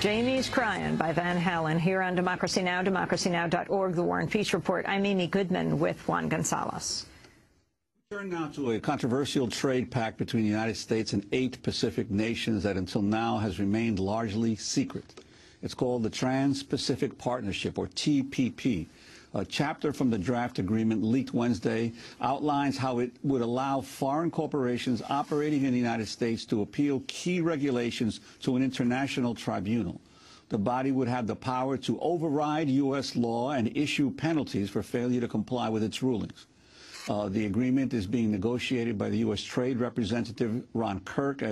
Jamie's Crying by Van Halen here on Democracy Now!, democracynow.org, The War and Peace Report. I'm Amy Goodman with Juan Gonzalez. Turn now to a controversial trade pact between the United States and 8 Pacific nations that until now has remained largely secret. It's called the Trans-Pacific Partnership, or TPP. A chapter from the draft agreement leaked Wednesday outlines how it would allow foreign corporations operating in the United States to appeal key regulations to an international tribunal. The body would have the power to override U.S. law and issue penalties for failure to comply with its rulings. The agreement is being negotiated by the U.S. Trade Representative Ron Kirk,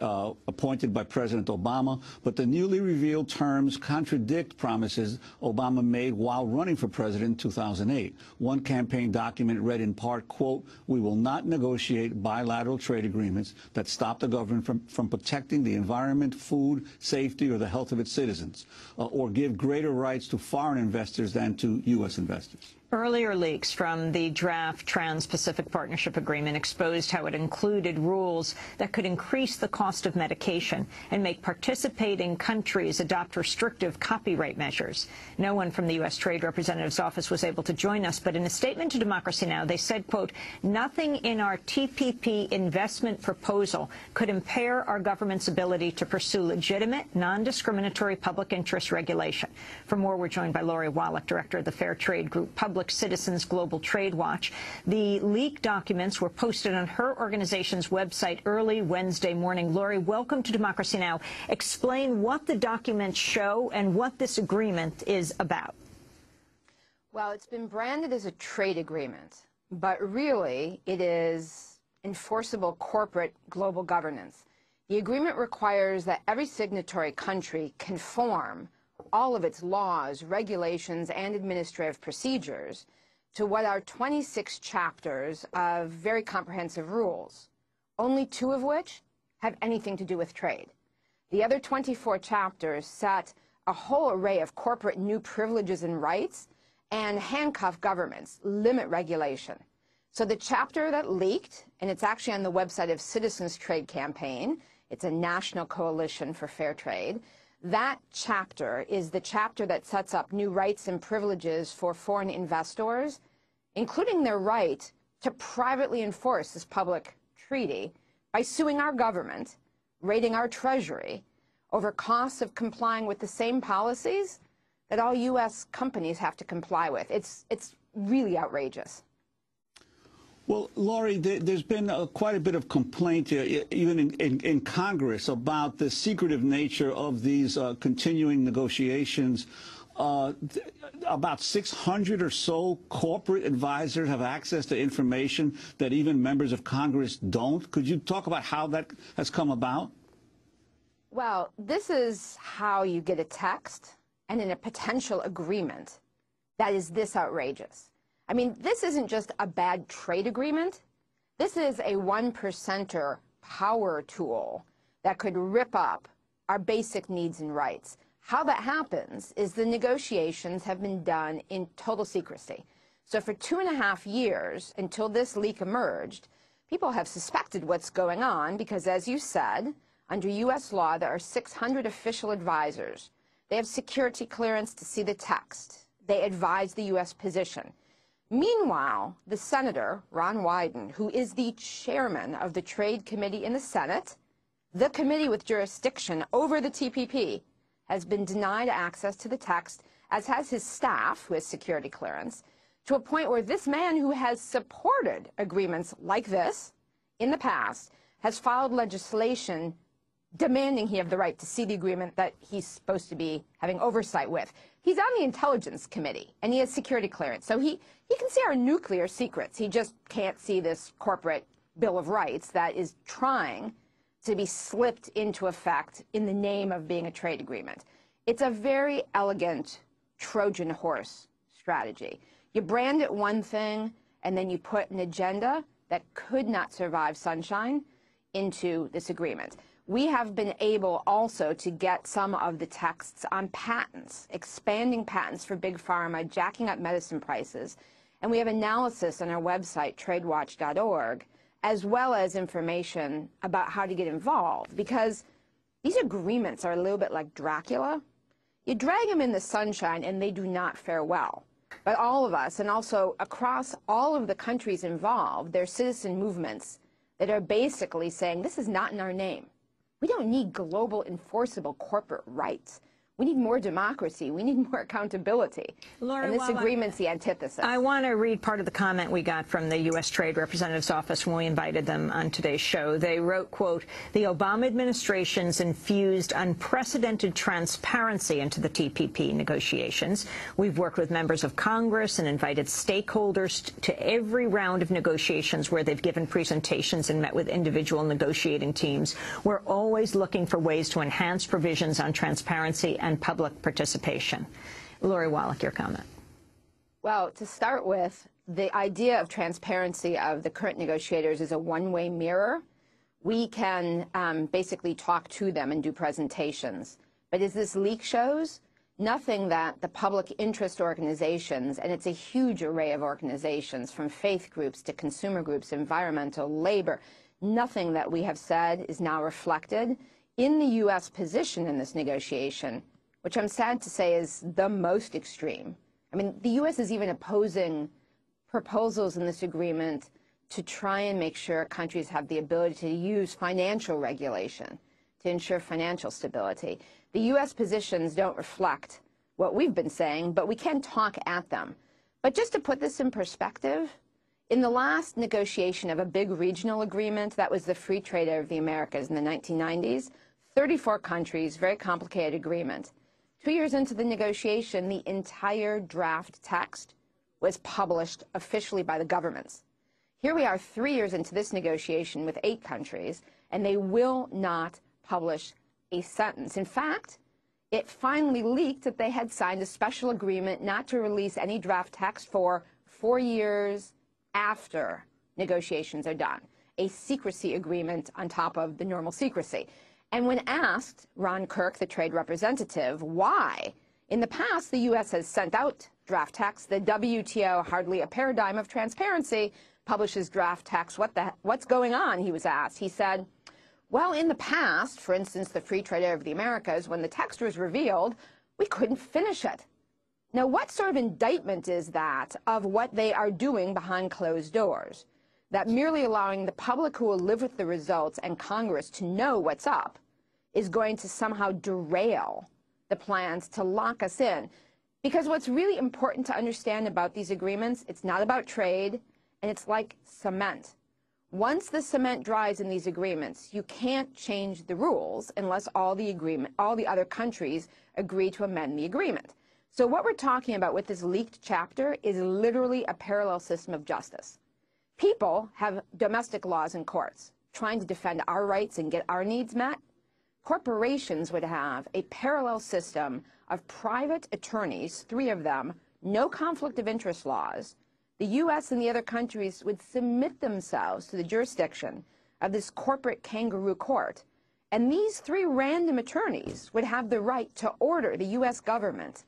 appointed by President Obama, but the newly revealed terms contradict promises Obama made while running for president in 2008. One campaign document read in part, quote, "We will not negotiate bilateral trade agreements that stop the government from protecting the environment, food, safety, or the health of its citizens, or give greater rights to foreign investors than to U.S. investors." Earlier leaks from the draft Trans-Pacific Partnership Agreement exposed how it included rules that could increase the cost of medication and make participating countries adopt restrictive copyright measures. No one from the U.S. Trade Representative's office was able to join us, but in a statement to Democracy Now!, they said, quote, "Nothing in our TPP investment proposal could impair our government's ability to pursue legitimate, non-discriminatory public interest regulation." For more, we're joined by Lori Wallach, director of the Fair Trade Group Public Citizens Global Trade Watch. The leaked documents were posted on her organization's website early Wednesday morning. Lori, welcome to Democracy Now! Explain what the documents show and what this agreement is about. Well, it's been branded as a trade agreement, but really it is enforceable corporate global governance. The agreement requires that every signatory country conform all of its laws, regulations, and administrative procedures to what are 26 chapters of very comprehensive rules, only 2 of which have anything to do with trade. The other 24 chapters set a whole array of corporate new privileges and rights and handcuff governments, limit regulation. So the chapter that leaked, and it's actually on the website of Citizens Trade Campaign, it's a national coalition for fair trade, that chapter is the chapter that sets up new rights and privileges for foreign investors, including their right to privately enforce this public treaty by suing our government, raiding our treasury, over costs of complying with the same policies that all U.S. companies have to comply with. It's really outrageous. Well, Lori, there's been quite a bit of complaint, even in Congress, about the secretive nature of these continuing negotiations. About 600 or so corporate advisors have access to information that even members of Congress don't. Could you talk about how that has come about? Well, this is how you get a text and in a potential agreement that is this outrageous. I mean, this isn't just a bad trade agreement. This is a 1%er power tool that could rip up our basic needs and rights. How that happens is the negotiations have been done in total secrecy. So for 2.5 years, until this leak emerged, people have suspected what's going on because, as you said, under U.S. law, there are 600 official advisors. They have security clearance to see the text. They advise the U.S. position. Meanwhile, the Senator, Ron Wyden, who is the chairman of the Trade Committee in the Senate, the committee with jurisdiction over the TPP, has been denied access to the text, as has his staff, who has security clearance, to a point where this man, who has supported agreements like this in the past, has filed legislation demanding he have the right to see the agreement that he's supposed to be having oversight with. He's on the Intelligence Committee, and he has security clearance. So he can see our nuclear secrets. He just can't see this corporate Bill of Rights that is trying to be slipped into effect in the name of being a trade agreement. It's a very elegant Trojan horse strategy. You brand it one thing, and then you put an agenda that could not survive sunshine into this agreement. We have been able also to get some of the texts on patents, expanding patents for big pharma, jacking up medicine prices. And we have analysis on our website, tradewatch.org, as well as information about how to get involved. Because These agreements are a little bit like Dracula. You drag them in the sunshine and they do not fare well. But all of us, and also across all of the countries involved, there are citizen movements that are basically saying, this is not in our name. We don't need global enforceable corporate rights. We need more democracy. We need more accountability. Lori, and this agreement's the antithesis. I want to read part of the comment we got from the U.S. Trade Representative's office when we invited them on today's show. They wrote, quote, the Obama administration's infused unprecedented transparency into the TPP negotiations. We've worked with members of Congress and invited stakeholders to every round of negotiations where they've given presentations and met with individual negotiating teams. We're always looking for ways to enhance provisions on transparency and public participation. Lori Wallach, your comment. Well, to start with, the idea of transparency of the current negotiators is a one-way mirror. We can basically talk to them and do presentations. But as this leak shows, nothing that the public interest organizations, and it's a huge array of organizations from faith groups to consumer groups, environmental, labor, nothing that we have said is now reflected in the U.S. position in this negotiation, which I'm sad to say is the most extreme. I mean, the U.S. is even opposing proposals in this agreement to try and make sure countries have the ability to use financial regulation to ensure financial stability. The U.S. positions don't reflect what we've been saying, but we can talk at them. But just to put this in perspective, in the last negotiation of a big regional agreement, that was the Free Trade Area of the Americas in the 1990s, 34 countries, very complicated agreement. 2 years into the negotiation, the entire draft text was published officially by the governments. Here we are 3 years into this negotiation with 8 countries, and they will not publish a sentence. In fact, it finally leaked that they had signed a special agreement not to release any draft text for 4 years after negotiations are done. A secrecy agreement on top of the normal secrecy. And when asked, Ron Kirk, the trade representative, why, in the past the U.S. has sent out draft text, the WTO, hardly a paradigm of transparency, publishes draft text. What's going on, he was asked. He said, well, in the past, for instance, the Free Trade Area of the Americas, when the text was revealed, we couldn't finish it. Now, what sort of indictment is that of what they are doing behind closed doors? That merely allowing the public who will live with the results and Congress to know what's up is going to somehow derail the plans to lock us in. Because what's really important to understand about these agreements, it's not about trade, and it's like cement. Once the cement dries in these agreements, you can't change the rules unless all the other countries agree to amend the agreement. So what we're talking about with this leaked chapter is literally a parallel system of justice. People have domestic laws in courts trying to defend our rights and get our needs met. Corporations would have a parallel system of private attorneys, 3 of them, no conflict of interest laws. The U.S. and the other countries would submit themselves to the jurisdiction of this corporate kangaroo court. And these 3 random attorneys would have the right to order the U.S. government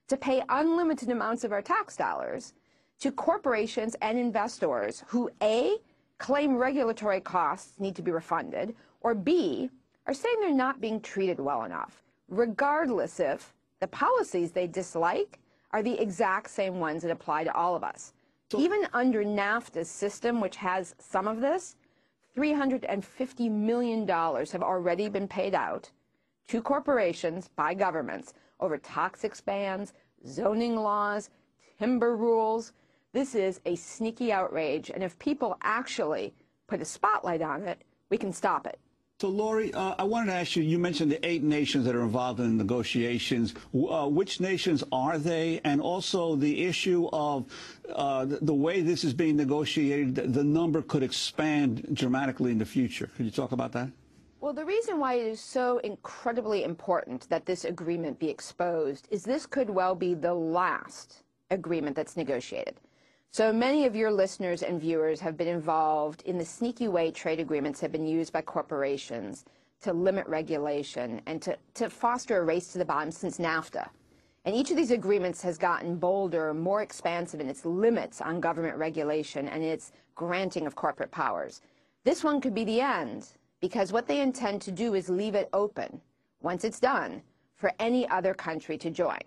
to pay unlimited amounts of our tax dollars to corporations and investors who, A, claim regulatory costs need to be refunded, or B, are saying they're not being treated well enough, regardless if the policies they dislike are the exact same ones that apply to all of us. Even under NAFTA's system, which has some of this, $350 million have already been paid out to corporations by governments over toxics bans, zoning laws, timber rules. This is a sneaky outrage, and if people actually put a spotlight on it, we can stop it. So, Lori, I wanted to ask you, you mentioned the 8 nations that are involved in the negotiations. Which nations are they? And also the issue of the way this is being negotiated, the number could expand dramatically in the future. Could you talk about that? Well, the reason why it is so incredibly important that this agreement be exposed is this could well be the last agreement that's negotiated. So many of your listeners and viewers have been involved in the sneaky way trade agreements have been used by corporations to limit regulation and to foster a race to the bottom since NAFTA. And each of these agreements has gotten bolder, more expansive in its limits on government regulation and its granting of corporate powers. This one could be the end. because what they intend to do is leave it open, once it's done, for any other country to join.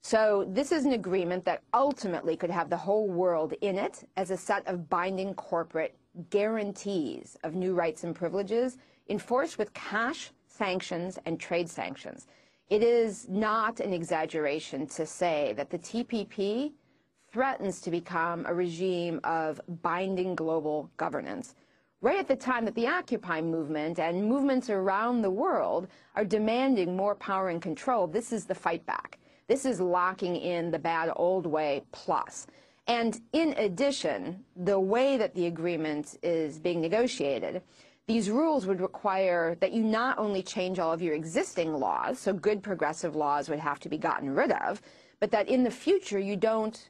So this is an agreement that ultimately could have the whole world in it as a set of binding corporate guarantees of new rights and privileges enforced with cash sanctions and trade sanctions. It is not an exaggeration to say that the TPP threatens to become a regime of binding global governance, right at the time that the Occupy movement and movements around the world are demanding more power and control. This is the fight back. This is locking in the bad old way plus. And in addition, the way that the agreement is being negotiated, these rules would require that you not only change all of your existing laws, so good progressive laws would have to be gotten rid of, but that in the future you don't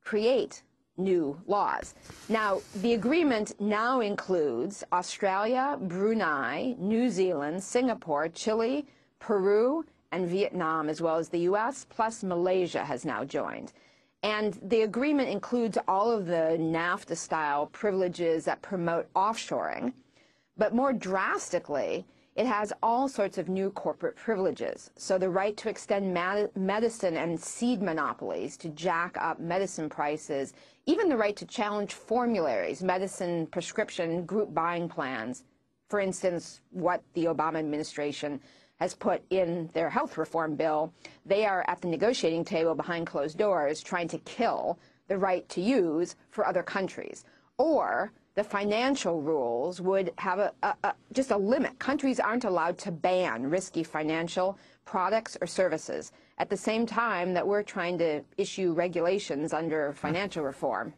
create new laws. Now, the agreement now includes Australia, Brunei, New Zealand, Singapore, Chile, Peru, and Vietnam, as well as the U.S., plus Malaysia has now joined. And the agreement includes all of the NAFTA-style privileges that promote offshoring, but more drastically, it has all sorts of new corporate privileges. So the right to extend medicine and seed monopolies to jack up medicine prices, even the right to challenge formularies, medicine prescription group buying plans, for instance, what the Obama administration has put in their health reform bill. They are at the negotiating table behind closed doors trying to kill the right to use for other countries. Or the financial rules would have just a limit. Countries aren't allowed to ban risky financial products or services at the same time that we're trying to issue regulations under financial reform.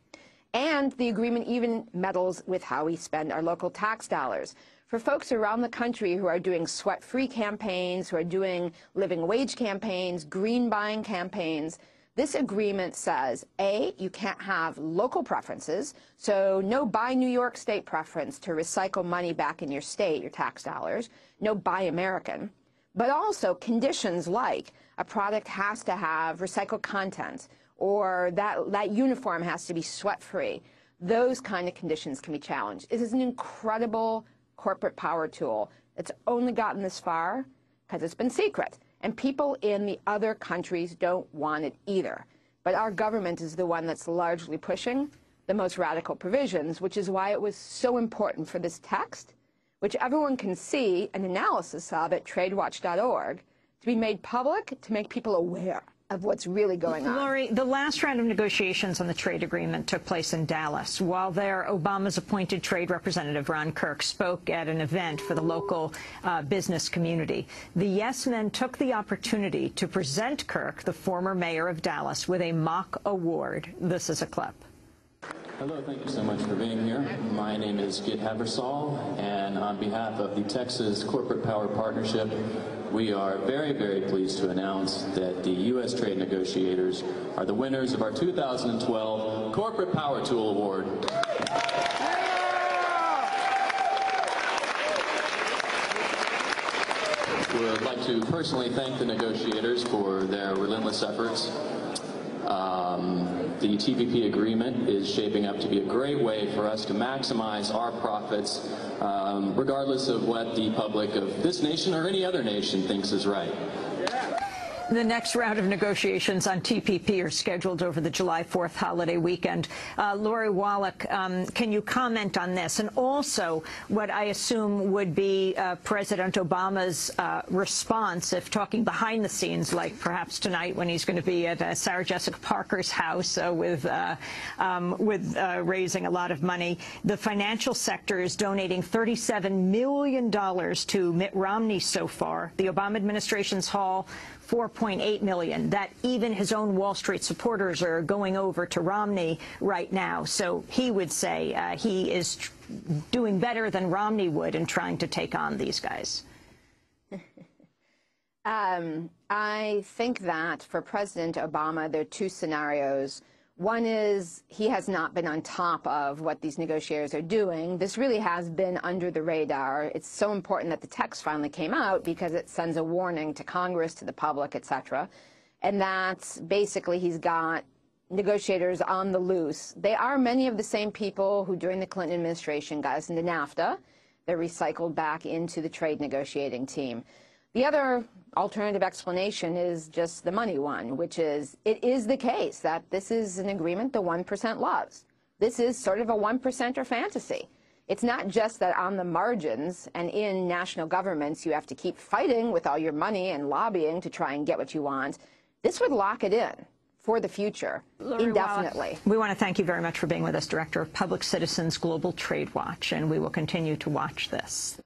And the agreement even meddles with how we spend our local tax dollars. For folks around the country who are doing sweat-free campaigns, who are doing living wage campaigns, green buying campaigns, this agreement says, A, you can't have local preferences, so no Buy New York State preference to recycle money back in your state, your tax dollars, no Buy American, but also conditions like a product has to have recycled content or that uniform has to be sweat-free. Those kind of conditions can be challenged. It is an incredible corporate power tool. It's only gotten this far because it's been secret. And people in the other countries don't want it either. But our government is the one that's largely pushing the most radical provisions, which is why it was so important for this text, which everyone can see an analysis of at tradewatch.org, to be made public, to make people aware of what's really going on. Lori, the last round of negotiations on the trade agreement took place in Dallas. While there, Obama's appointed trade representative, Ron Kirk, spoke at an event for the local business community. The Yes Men took the opportunity to present Kirk, the former mayor of Dallas, with a mock award. This is a clip. Hello, thank you so much for being here. My name is Git Habersall, and on behalf of the Texas Corporate Power Partnership, we are very, very pleased to announce that the U.S. trade negotiators are the winners of our 2012 Corporate Power Tool Award. We would like to personally thank the negotiators for their relentless efforts. The TPP agreement is shaping up to be a great way for us to maximize our profits, regardless of what the public of this nation or any other nation thinks is right. The next round of negotiations on TPP are scheduled over the July 4th holiday weekend. Lori Wallach, can you comment on this? And also what I assume would be President Obama's response, if talking behind the scenes, like perhaps tonight when he's going to be at Sarah Jessica Parker's house with raising a lot of money. The financial sector is donating $37 million to Mitt Romney so far. The Obama administration's haul, $4.8 million. That even his own Wall Street supporters are going over to Romney right now. So he would say he is doing better than Romney would in trying to take on these guys. I think that for President Obama, there are two scenarios. One is he has not been on top of what these negotiators are doing. This really has been under the radar. It's so important that the text finally came out because it sends a warning to Congress, to the public, etc. And that's basically he's got negotiators on the loose. They are many of the same people who during the Clinton administration got us into NAFTA. They're recycled back into the trade negotiating team. The other alternative explanation is just the money one, which is it is the case that this is an agreement the 1% loves. This is sort of a 1%er fantasy. It's not just that on the margins and in national governments you have to keep fighting with all your money and lobbying to try and get what you want. This would lock it in for the future, indefinitely. We want to thank you very much for being with us, Director of Public Citizens Global Trade Watch, and we will continue to watch this.